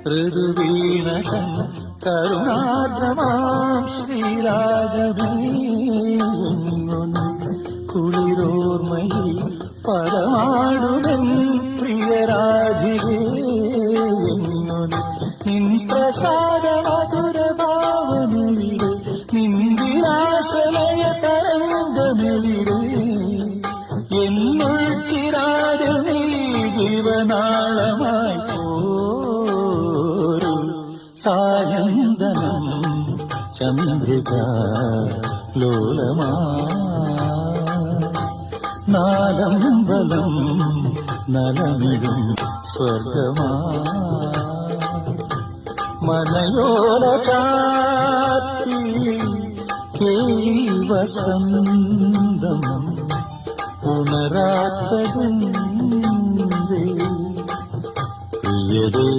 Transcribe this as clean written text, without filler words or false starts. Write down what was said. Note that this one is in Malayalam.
ഋതുവീണകൻ കരുണാദ്രമാം ശ്രീരാഗമേ കുളിരോർമ്മയിൽ പദമാടുമെൻ പ്രിയരാധികേ നിൻ പ്രസാദ മധുരഭാവമെവിടെ നിൻ വിലാസലയ തരംഗമെവിടെ എന്നുൾ ചിരാതിൽ നീ ജീവനാളമായി പോരു സായന്തനം ചന്ദ്രിക ലോലമാ നാലമ്പലം നലമിടും സ്വർഗമാ മനയോല ചാത്തി വസന്തം ഉണരാത്തതും പ്രിയതേ